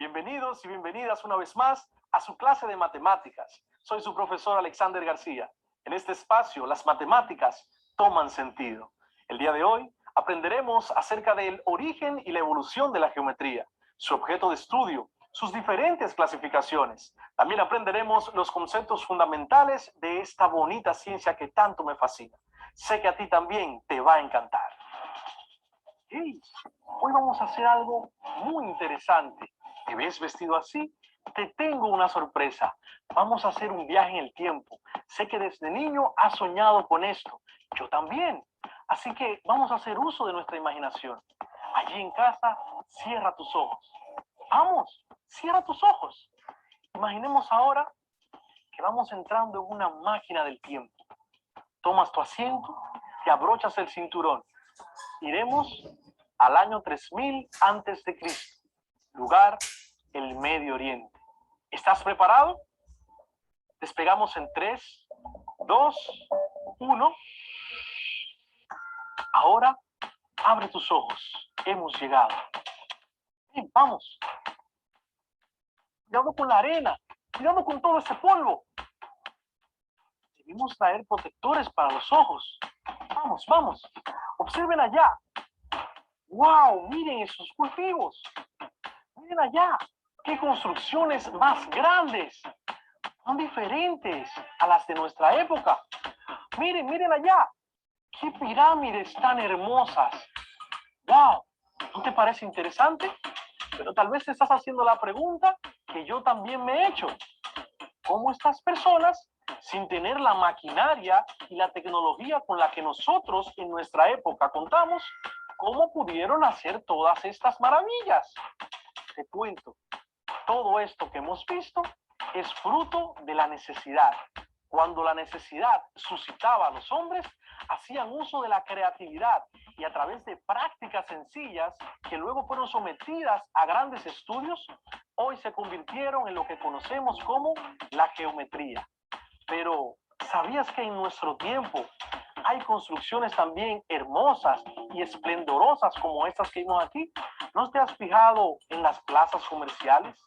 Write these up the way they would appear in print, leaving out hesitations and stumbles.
Bienvenidos y bienvenidas una vez más a su clase de matemáticas. Soy su profesor Alexander García. En este espacio, las matemáticas toman sentido. El día de hoy aprenderemos acerca del origen y la evolución de la geometría, su objeto de estudio, sus diferentes clasificaciones. También aprenderemos los conceptos fundamentales de esta bonita ciencia que tanto me fascina. Sé que a ti también te va a encantar. Hey, hoy vamos a hacer algo muy interesante. ¿Te ves vestido así? Te tengo una sorpresa. Vamos a hacer un viaje en el tiempo. Sé que desde niño has soñado con esto. Yo también. Así que vamos a hacer uso de nuestra imaginación. Allí en casa, cierra tus ojos. Vamos, cierra tus ojos. Imaginemos ahora que vamos entrando en una máquina del tiempo. Tomas tu asiento, te abrochas el cinturón. Iremos al año 3000 antes de Cristo. Lugar, el Medio Oriente. ¿Estás preparado? Despegamos en 3, 2, 1. Ahora, abre tus ojos. Hemos llegado. Bien, vamos. Cuidado con la arena. Cuidado con todo ese polvo. Debimos traer protectores para los ojos. Vamos, vamos. Observen allá. ¡Wow! Miren esos cultivos. Miren allá. ¡Qué construcciones más grandes! Son diferentes a las de nuestra época. Miren, miren allá. ¡Qué pirámides tan hermosas! ¡Wow! ¿No te parece interesante? Pero tal vez te estás haciendo la pregunta que yo también me he hecho. ¿Cómo estas personas, sin tener la maquinaria y la tecnología con la que nosotros en nuestra época contamos, cómo pudieron hacer todas estas maravillas? Te cuento, todo esto que hemos visto es fruto de la necesidad. Cuando la necesidad suscitaba a los hombres, hacían uso de la creatividad y a través de prácticas sencillas que luego fueron sometidas a grandes estudios, hoy se convirtieron en lo que conocemos como la geometría. Pero, ¿sabías que en nuestro tiempo hay construcciones también hermosas y esplendorosas como estas que vimos aquí? ¿No te has fijado en las plazas comerciales?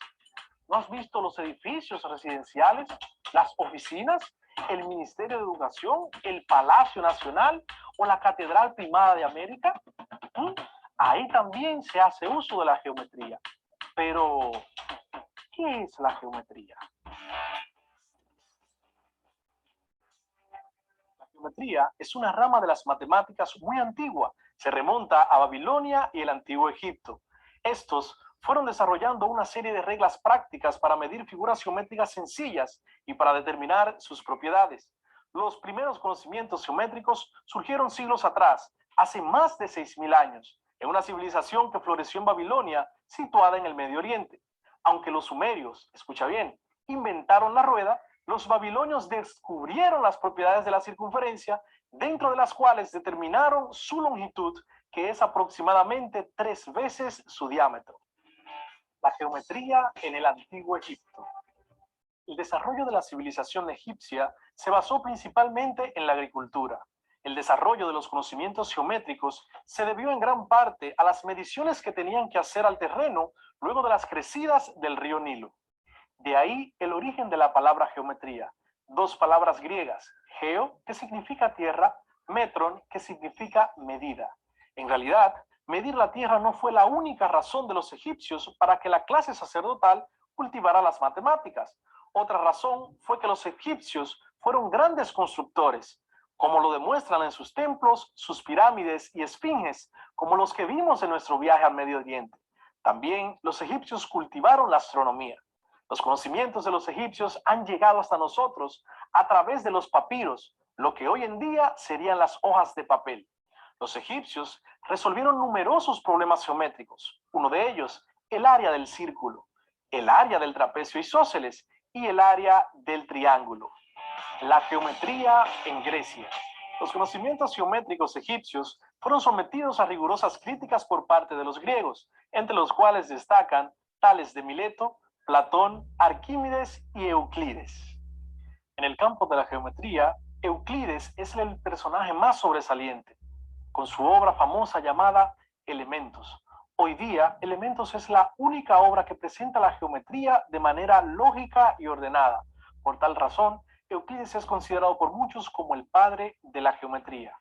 ¿No has visto los edificios residenciales, las oficinas, el Ministerio de Educación, el Palacio Nacional o la Catedral Primada de América? Ahí también se hace uso de la geometría. Pero, ¿qué es la geometría? La geometría es una rama de las matemáticas muy antigua. Se remonta a Babilonia y el antiguo Egipto. Estos fueron desarrollando una serie de reglas prácticas para medir figuras geométricas sencillas y para determinar sus propiedades. Los primeros conocimientos geométricos surgieron siglos atrás, hace más de 6000 años, en una civilización que floreció en Babilonia, situada en el Medio Oriente. Aunque los sumerios, escucha bien, inventaron la rueda, los babilonios descubrieron las propiedades de la circunferencia, dentro de las cuales determinaron su longitud, que es aproximadamente 3 veces su diámetro. La geometría en el antiguo Egipto. El desarrollo de la civilización egipcia se basó principalmente en la agricultura. El desarrollo de los conocimientos geométricos se debió en gran parte a las mediciones que tenían que hacer al terreno luego de las crecidas del río Nilo. De ahí el origen de la palabra geometría. Dos palabras griegas, geo, que significa tierra, metron, que significa medida. En realidad, medir la tierra no fue la única razón de los egipcios para que la clase sacerdotal cultivara las matemáticas. Otra razón fue que los egipcios fueron grandes constructores, como lo demuestran en sus templos, sus pirámides y esfinges, como los que vimos en nuestro viaje al Medio Oriente. También los egipcios cultivaron la astronomía. Los conocimientos de los egipcios han llegado hasta nosotros a través de los papiros, lo que hoy en día serían las hojas de papel. Los egipcios resolvieron numerosos problemas geométricos, uno de ellos, el área del círculo, el área del trapecio isósceles y el área del triángulo. La geometría en Grecia. Los conocimientos geométricos egipcios fueron sometidos a rigurosas críticas por parte de los griegos, entre los cuales destacan Tales de Mileto, Platón, Arquímedes y Euclides. En el campo de la geometría, Euclides es el personaje más sobresaliente, con su obra famosa llamada Elementos, Hoy día, Elementos es la única obra que presenta la geometría de manera lógica y ordenada. Por tal razón, Euclides es considerado por muchos como el padre de la geometría.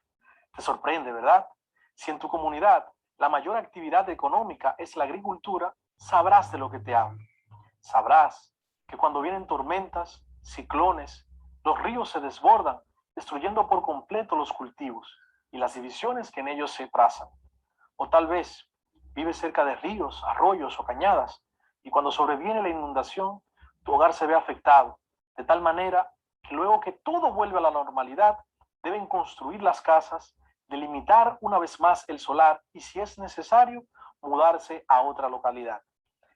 Te sorprende, ¿verdad? Si en tu comunidad la mayor actividad económica es la agricultura, sabrás de lo que te hablo. Sabrás que cuando vienen tormentas, ciclones, los ríos se desbordan, destruyendo por completo los cultivos y las divisiones que en ellos se trazan. O tal vez vives cerca de ríos, arroyos o cañadas, y cuando sobreviene la inundación, tu hogar se ve afectado, de tal manera que luego que todo vuelve a la normalidad, deben construir las casas, delimitar una vez más el solar y, si es necesario, mudarse a otra localidad.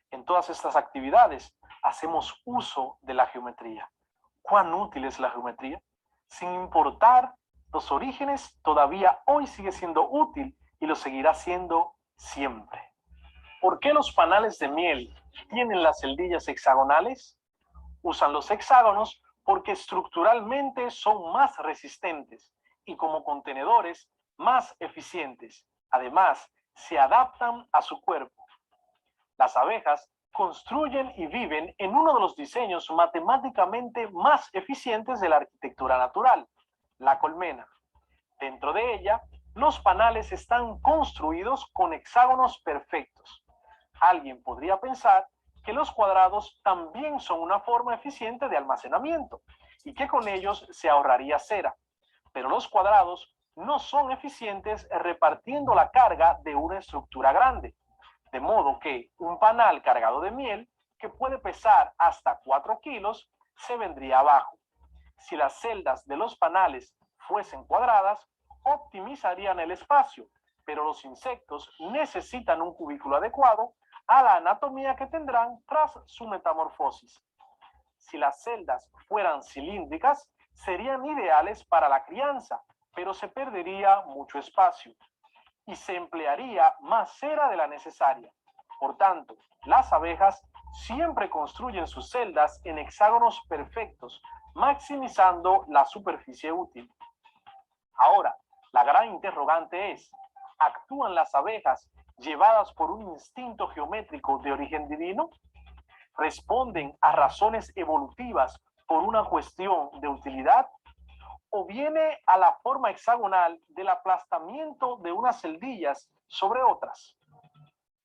En todas estas actividades hacemos uso de la geometría. ¿Cuán útil es la geometría? Sin importar los orígenes, todavía hoy sigue siendo útil y lo seguirá siendo siempre. ¿Por qué los panales de miel tienen las celdillas hexagonales? Usan los hexágonos porque estructuralmente son más resistentes y como contenedores más eficientes. Además, se adaptan a su cuerpo. Las abejas construyen y viven en uno de los diseños matemáticamente más eficientes de la arquitectura natural, la colmena. Dentro de ella, los panales están construidos con hexágonos perfectos. Alguien podría pensar que los cuadrados también son una forma eficiente de almacenamiento y que con ellos se ahorraría cera. Pero los cuadrados no son eficientes repartiendo la carga de una estructura grande. De modo que un panal cargado de miel, que puede pesar hasta 4 kilos, se vendría abajo. Si las celdas de los panales fuesen cuadradas, optimizarían el espacio, pero los insectos necesitan un cubículo adecuado a la anatomía que tendrán tras su metamorfosis. Si las celdas fueran cilíndricas, serían ideales para la crianza, pero se perdería mucho espacio y se emplearía más cera de la necesaria. Por tanto, las abejas siempre construyen sus celdas en hexágonos perfectos, maximizando la superficie útil. Ahora, la gran interrogante es, ¿actúan las abejas llevadas por un instinto geométrico de origen divino? ¿Responden a razones evolutivas por una cuestión de utilidad? ¿O viene a la forma hexagonal del aplastamiento de unas celdillas sobre otras?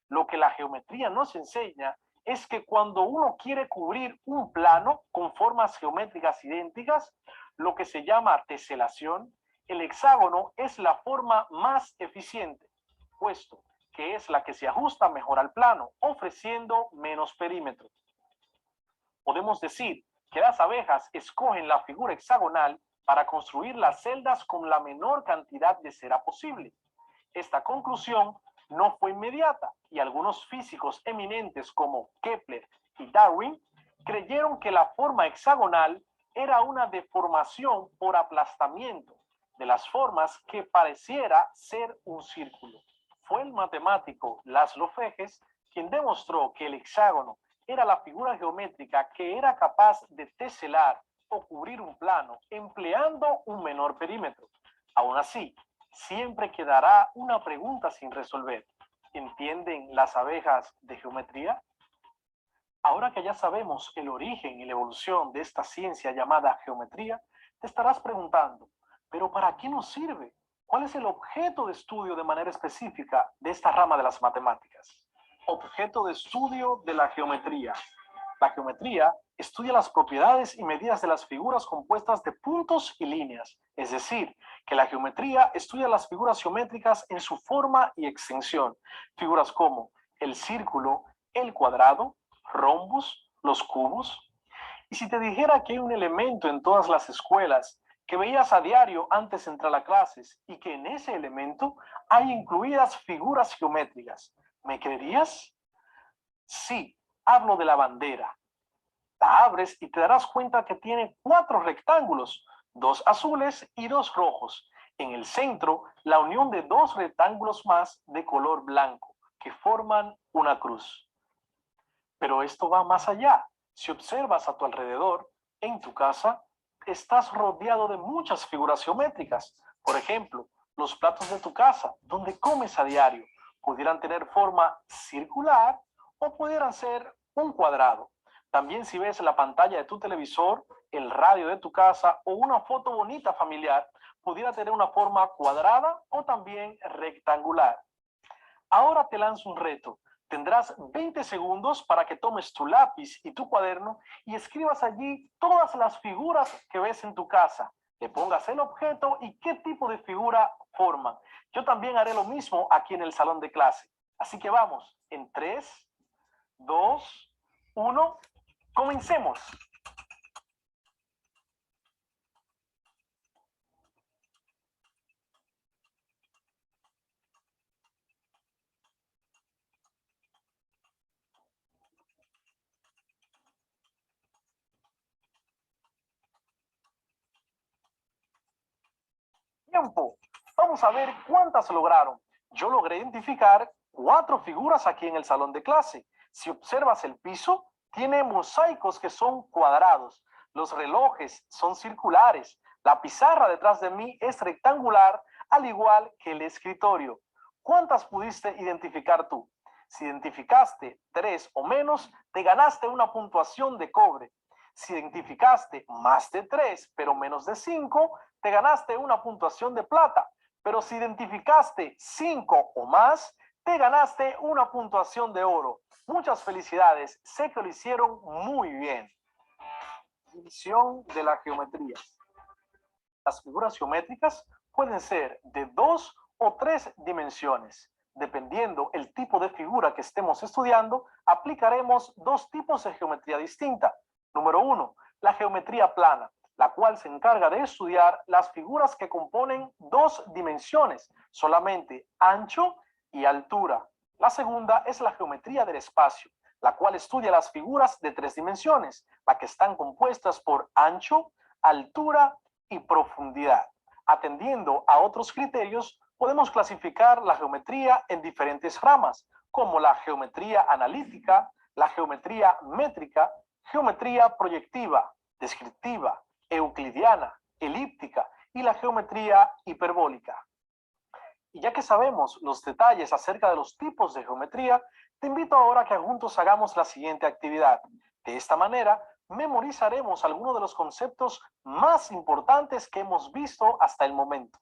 Lo que la geometría nos enseña es que cuando uno quiere cubrir un plano con formas geométricas idénticas, lo que se llama teselación, el hexágono es la forma más eficiente, puesto que es la que se ajusta mejor al plano, ofreciendo menos perímetro. Podemos decir que las abejas escogen la figura hexagonal para construir las celdas con la menor cantidad de cera posible. Esta conclusión no fue inmediata y algunos físicos eminentes como Kepler y Darwin creyeron que la forma hexagonal era una deformación por aplastamiento de las formas que pareciera ser un círculo. Fue el matemático Laszlo Fejes quien demostró que el hexágono era la figura geométrica que era capaz de teselar o cubrir un plano empleando un menor perímetro. Aún así, siempre quedará una pregunta sin resolver. ¿Entienden las abejas de geometría? Ahora que ya sabemos el origen y la evolución de esta ciencia llamada geometría, te estarás preguntando, ¿pero para qué nos sirve? ¿Cuál es el objeto de estudio de manera específica de esta rama de las matemáticas? Objeto de estudio de la geometría. La geometría estudia las propiedades y medidas de las figuras compuestas de puntos y líneas, es decir, que la geometría estudia las figuras geométricas en su forma y extensión, figuras como el círculo, el cuadrado, rombos, los cubos. Y si te dijera que hay un elemento en todas las escuelas que veías a diario antes de entrar a clases y que en ese elemento hay incluidas figuras geométricas, ¿me creerías? Sí, hablo de la bandera. La abres y te darás cuenta que tiene 4 rectángulos, 2 azules y 2 rojos. En el centro, la unión de 2 rectángulos más de color blanco, que forman una cruz. Pero esto va más allá. Si observas a tu alrededor, en tu casa, estás rodeado de muchas figuras geométricas. Por ejemplo, los platos de tu casa, donde comes a diario, Pudieran tener forma circular o pudieran ser un cuadrado. También si ves la pantalla de tu televisor, el radio de tu casa o una foto bonita familiar, pudiera tener una forma cuadrada o también rectangular. Ahora te lanzo un reto. Tendrás 20 segundos para que tomes tu lápiz y tu cuaderno y escribas allí todas las figuras que ves en tu casa. Le pongas el objeto y qué tipo de figura forman. Yo también haré lo mismo aquí en el salón de clase. Así que vamos, en 3, 2, 1, comencemos. Tiempo. Vamos a ver cuántas lograron. Yo logré identificar 4 figuras aquí en el salón de clase. Si observas el piso, tiene mosaicos que son cuadrados. Los relojes son circulares. La pizarra detrás de mí es rectangular, al igual que el escritorio. ¿Cuántas pudiste identificar tú? Si identificaste 3 o menos, te ganaste una puntuación de cobre. Si identificaste más de 3, pero menos de 5, te ganaste una puntuación de plata. Pero si identificaste 5 o más, te ganaste una puntuación de oro. Muchas felicidades, sé que lo hicieron muy bien. División de la geometría. Las figuras geométricas pueden ser de 2 o 3 dimensiones. Dependiendo el tipo de figura que estemos estudiando, aplicaremos 2 tipos de geometría distinta. Número 1, la geometría plana, la cual se encarga de estudiar las figuras que componen 2 dimensiones, solamente ancho y altura. La segunda es la geometría del espacio, la cual estudia las figuras de 3 dimensiones, las que están compuestas por ancho, altura y profundidad. Atendiendo a otros criterios, podemos clasificar la geometría en diferentes ramas, como la geometría analítica, la geometría métrica, geometría proyectiva, descriptiva, euclidiana, elíptica y la geometría hiperbólica. Y ya que sabemos los detalles acerca de los tipos de geometría, te invito ahora a que juntos hagamos la siguiente actividad. De esta manera, memorizaremos algunos de los conceptos más importantes que hemos visto hasta el momento.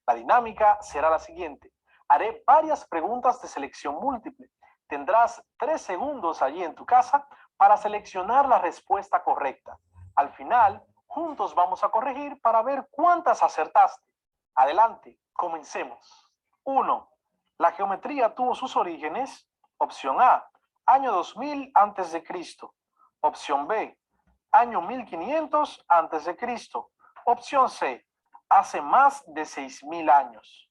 La dinámica será la siguiente. Haré varias preguntas de selección múltiple. Tendrás 3 segundos allí en tu casa para seleccionar la respuesta correcta. Al final, juntos vamos a corregir para ver cuántas acertaste. Adelante, comencemos. 1. La geometría tuvo sus orígenes. Opción A, año 2000 a.C. Opción B, año 1500 a.C. Opción C, hace más de 6000 años.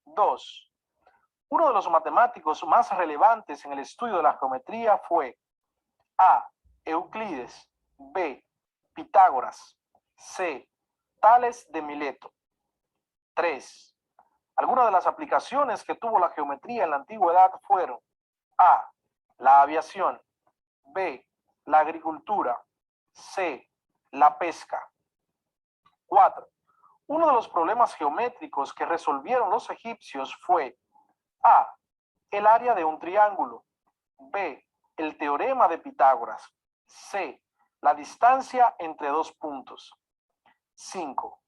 2. Uno de los matemáticos más relevantes en el estudio de la geometría fue A. Euclides, B. Pitágoras, C. Tales de Mileto. 3. Algunas de las aplicaciones que tuvo la geometría en la antigüedad fueron A. La aviación, B. La agricultura, C. La pesca. 4. Uno de los problemas geométricos que resolvieron los egipcios fue A. El área de un triángulo, B. El teorema de Pitágoras, C. La distancia entre 2 puntos. 5.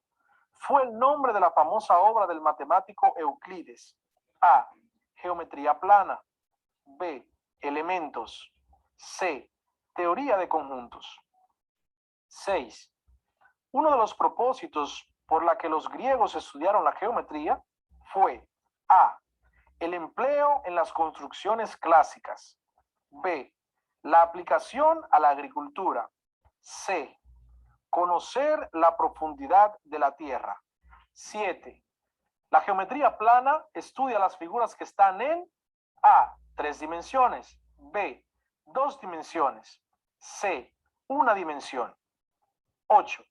Fue el nombre de la famosa obra del matemático Euclides. A. Geometría plana, B. Elementos, C. Teoría de conjuntos. 6. Uno de los propósitos por la que los griegos estudiaron la geometría fue A. El empleo en las construcciones clásicas, B. La aplicación a la agricultura, C. Conocer la profundidad de la Tierra. 7. La geometría plana estudia las figuras que están en A. 3 dimensiones, B. 2 dimensiones, C. 1 dimensión. 8.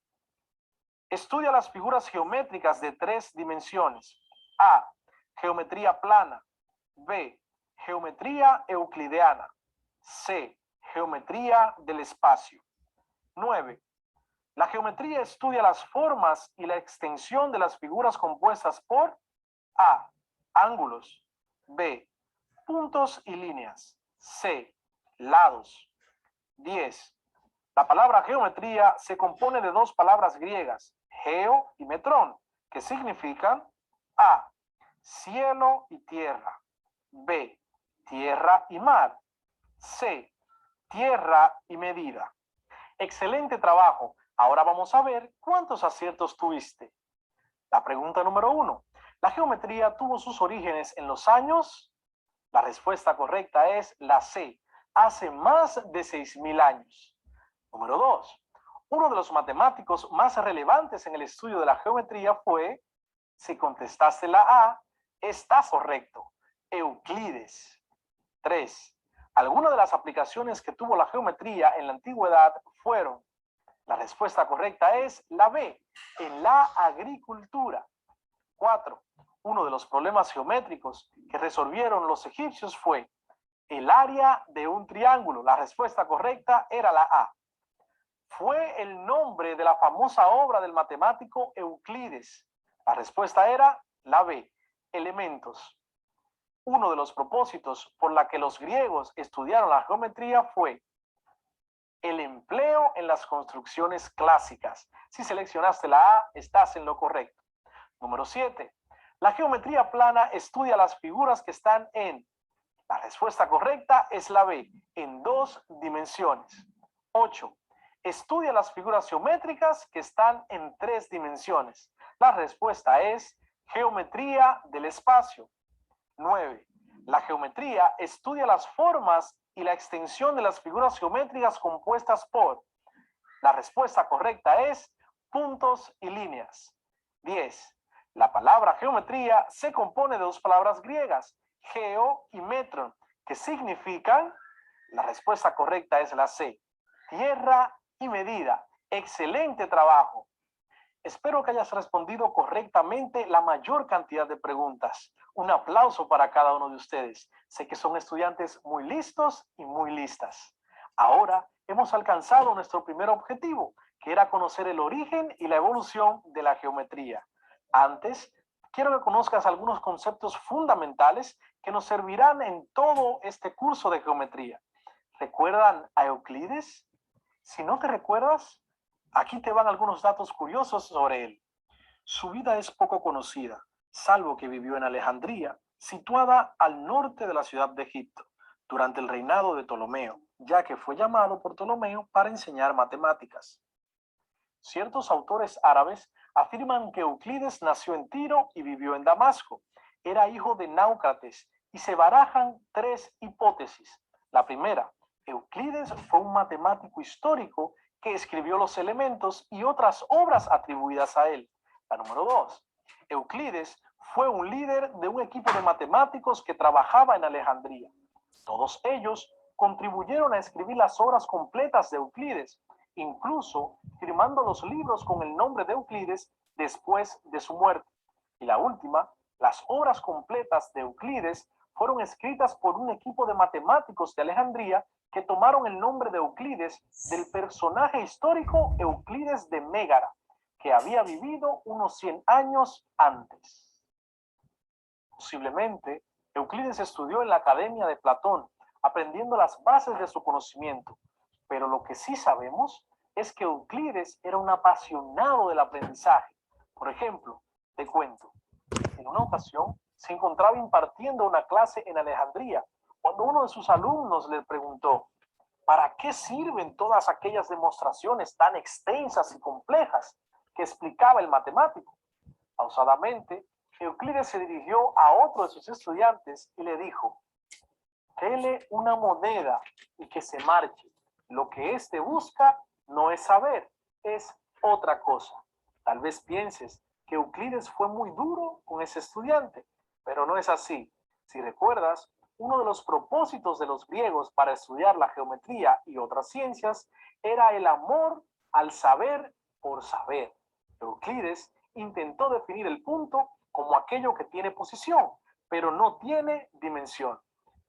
Estudia las figuras geométricas de 3 dimensiones. A. Geometría plana, B. Geometría euclidiana, C. Geometría del espacio. 9. La geometría estudia las formas y la extensión de las figuras compuestas por A. Ángulos, B. puntos y líneas. C, lados. 10. La palabra geometría se compone de dos palabras griegas, geo y metrón, que significan A, cielo y tierra, B, tierra y mar, C, tierra y medida. Excelente trabajo. Ahora vamos a ver cuántos aciertos tuviste. La pregunta número 1. ¿La geometría tuvo sus orígenes en los años? La respuesta correcta es la C, hace más de 6.000 años. Número 2. Uno de los matemáticos más relevantes en el estudio de la geometría fue, si contestaste la A, estás correcto, Euclides. 3. Algunas de las aplicaciones que tuvo la geometría en la antigüedad fueron, la respuesta correcta es la B, en la agricultura. 4. Uno de los problemas geométricos que resolvieron los egipcios fue el área de un triángulo. La respuesta correcta era la A. Fue el nombre de la famosa obra del matemático Euclides. La respuesta era la B, elementos. Uno de los propósitos por la que los griegos estudiaron la geometría fue el empleo en las construcciones clásicas. Si seleccionaste la A, estás en lo correcto. Número 7. La geometría plana estudia las figuras que están en. La respuesta correcta es la B, en 2 dimensiones. 8. Estudia las figuras geométricas que están en 3 dimensiones. La respuesta es geometría del espacio. 9. La geometría estudia las formas y la extensión de las figuras geométricas compuestas por. La respuesta correcta es puntos y líneas. 10. La palabra geometría se compone de dos palabras griegas, geo y metron, que significan, la respuesta correcta es la C, tierra y medida. Excelente trabajo. Espero que hayas respondido correctamente la mayor cantidad de preguntas. Un aplauso para cada uno de ustedes. Sé que son estudiantes muy listos y muy listas. Ahora hemos alcanzado nuestro primer objetivo, que era conocer el origen y la evolución de la geometría. Antes, quiero que conozcas algunos conceptos fundamentales que nos servirán en todo este curso de geometría. ¿Recuerdan a Euclides? Si no te recuerdas, aquí te van algunos datos curiosos sobre él. Su vida es poco conocida, salvo que vivió en Alejandría, situada al norte de la ciudad de Egipto, durante el reinado de Ptolomeo, ya que fue llamado por Ptolomeo para enseñar matemáticas. Ciertos autores árabes afirman que Euclides nació en Tiro y vivió en Damasco. Era hijo de Náucrates y se barajan 3 hipótesis. La primera, Euclides fue un matemático histórico que escribió los elementos y otras obras atribuidas a él. La número 2, Euclides fue un líder de un equipo de matemáticos que trabajaba en Alejandría. Todos ellos contribuyeron a escribir las obras completas de Euclides, incluso firmando los libros con el nombre de Euclides después de su muerte. Y la última, las obras completas de Euclides fueron escritas por un equipo de matemáticos de Alejandría que tomaron el nombre de Euclides del personaje histórico Euclides de Mégara, que había vivido unos 100 años antes. Posiblemente, Euclides estudió en la Academia de Platón, aprendiendo las bases de su conocimiento, pero lo que sí sabemos es que Euclides era un apasionado del aprendizaje. Por ejemplo, te cuento, en una ocasión se encontraba impartiendo una clase en Alejandría cuando uno de sus alumnos le preguntó, ¿para qué sirven todas aquellas demostraciones tan extensas y complejas que explicaba el matemático? Pausadamente, Euclides se dirigió a otro de sus estudiantes y le dijo, dele una moneda y que se marche. Lo que éste busca no es saber, es otra cosa. Tal vez pienses que Euclides fue muy duro con ese estudiante, pero no es así. Si recuerdas, uno de los propósitos de los griegos para estudiar la geometría y otras ciencias era el amor al saber por saber. Euclides intentó definir el punto como aquello que tiene posición, pero no tiene dimensión.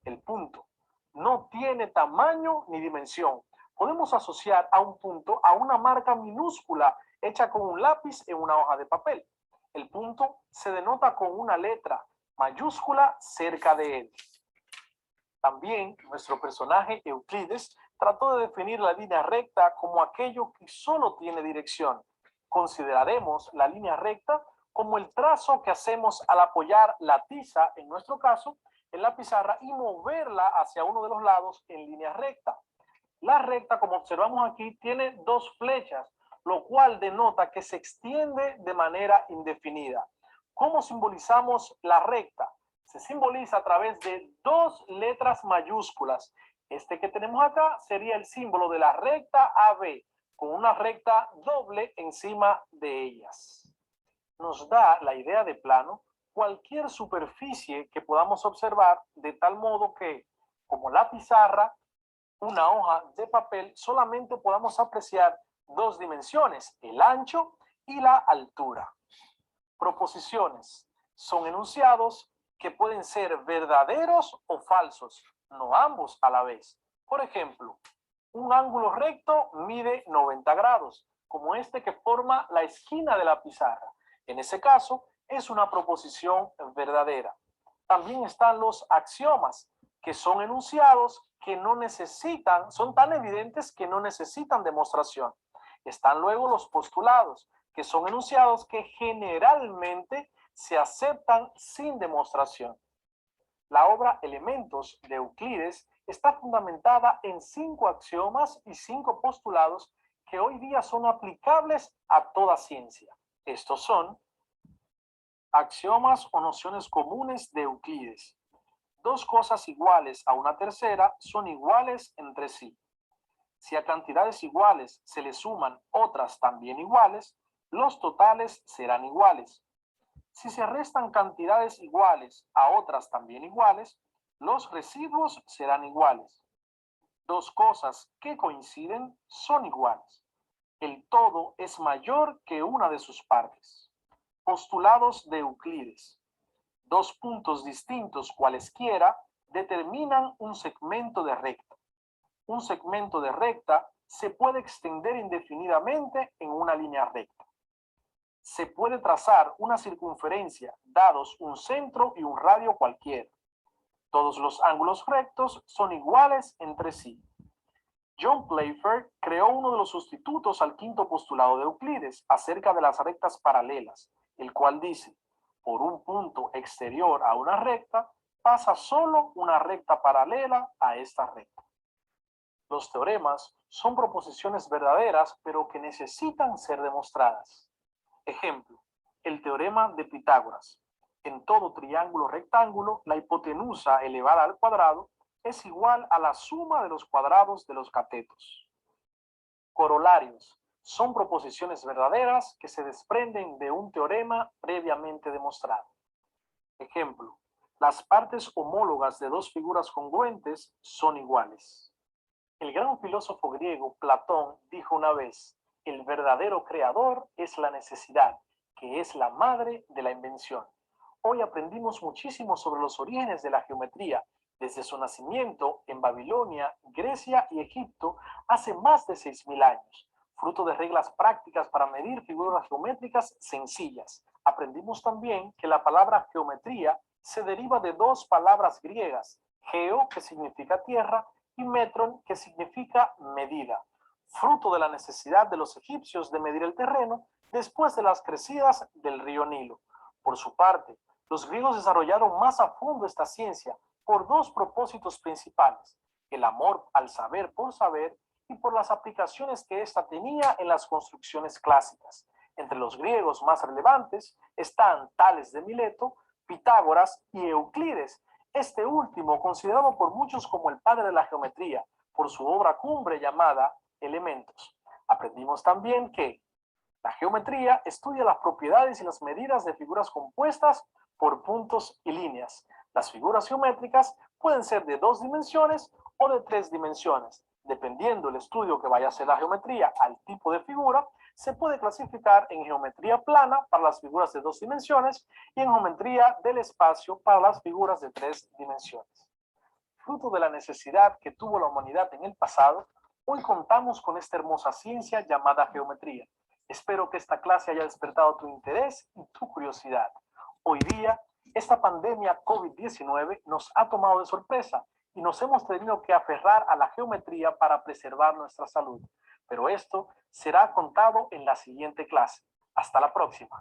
El punto no tiene tamaño ni dimensión. Podemos asociar a un punto a una marca minúscula hecha con un lápiz en una hoja de papel. El punto se denota con una letra mayúscula cerca de él. También nuestro personaje Euclides trató de definir la línea recta como aquello que solo tiene dirección. Consideraremos la línea recta como el trazo que hacemos al apoyar la tiza, en nuestro caso, en la pizarra y moverla hacia uno de los lados en línea recta. La recta, como observamos aquí, tiene dos flechas, lo cual denota que se extiende de manera indefinida. ¿Cómo simbolizamos la recta? Se simboliza a través de dos letras mayúsculas. Este que tenemos acá sería el símbolo de la recta AB, con una recta doble encima de ellas. Nos da la idea de plano cualquier superficie que podamos observar, de tal modo que, como la pizarra, una hoja de papel, solamente podamos apreciar dos dimensiones, el ancho y la altura. Proposiciones son enunciados que pueden ser verdaderos o falsos, no ambos a la vez. Por ejemplo, un ángulo recto mide 90 grados, como este que forma la esquina de la pizarra. En ese caso, es una proposición verdadera. También están los axiomas, que son enunciados que no necesitan, son tan evidentes que no necesitan demostración. Están luego los postulados, que son enunciados que generalmente se aceptan sin demostración. La obra Elementos de Euclides está fundamentada en 5 axiomas y 5 postulados que hoy día son aplicables a toda ciencia. Estos son axiomas o nociones comunes de Euclides. Dos cosas iguales a una tercera son iguales entre sí. Si a cantidades iguales se le suman otras también iguales, los totales serán iguales. Si se restan cantidades iguales a otras también iguales, los residuos serán iguales. Dos cosas que coinciden son iguales. El todo es mayor que una de sus partes. Postulados de Euclides. Dos puntos distintos cualesquiera determinan un segmento de recta. Un segmento de recta se puede extender indefinidamente en una línea recta. Se puede trazar una circunferencia dados un centro y un radio cualquiera. Todos los ángulos rectos son iguales entre sí. John Playfair creó uno de los sustitutos al quinto postulado de Euclides acerca de las rectas paralelas, el cual dice: por un punto exterior a una recta pasa solo una recta paralela a esta recta. Los teoremas son proposiciones verdaderas, pero que necesitan ser demostradas. Ejemplo, el teorema de Pitágoras. En todo triángulo rectángulo, la hipotenusa elevada al cuadrado es igual a la suma de los cuadrados de los catetos. Corolarios son proposiciones verdaderas que se desprenden de un teorema previamente demostrado. Ejemplo, las partes homólogas de dos figuras congruentes son iguales. El gran filósofo griego Platón dijo una vez: el verdadero creador es la necesidad, que es la madre de la invención. Hoy aprendimos muchísimo sobre los orígenes de la geometría, desde su nacimiento en Babilonia, Grecia y Egipto hace más de 6.000 años, fruto de reglas prácticas para medir figuras geométricas sencillas. Aprendimos también que la palabra geometría se deriva de dos palabras griegas, geo, que significa tierra, y metron, que significa medida, fruto de la necesidad de los egipcios de medir el terreno después de las crecidas del río Nilo. Por su parte, los griegos desarrollaron más a fondo esta ciencia por dos propósitos principales: el amor al saber por saber y por las aplicaciones que ésta tenía en las construcciones clásicas. Entre los griegos más relevantes están Tales de Mileto, Pitágoras y Euclides, este último considerado por muchos como el padre de la geometría, por su obra cumbre llamada Elementos. Aprendimos también que la geometría estudia las propiedades y las medidas de figuras compuestas por puntos y líneas. Las figuras geométricas pueden ser de 2 dimensiones o de 3 dimensiones. Dependiendo del estudio que vaya a hacer la geometría al tipo de figura, se puede clasificar en geometría plana para las figuras de 2 dimensiones y en geometría del espacio para las figuras de 3 dimensiones. Fruto de la necesidad que tuvo la humanidad en el pasado, hoy contamos con esta hermosa ciencia llamada geometría. Espero que esta clase haya despertado tu interés y tu curiosidad. Hoy día, esta pandemia COVID-19 nos ha tomado de sorpresa y nos hemos tenido que aferrar a la geometría para preservar nuestra salud. Pero esto será contado en la siguiente clase. Hasta la próxima.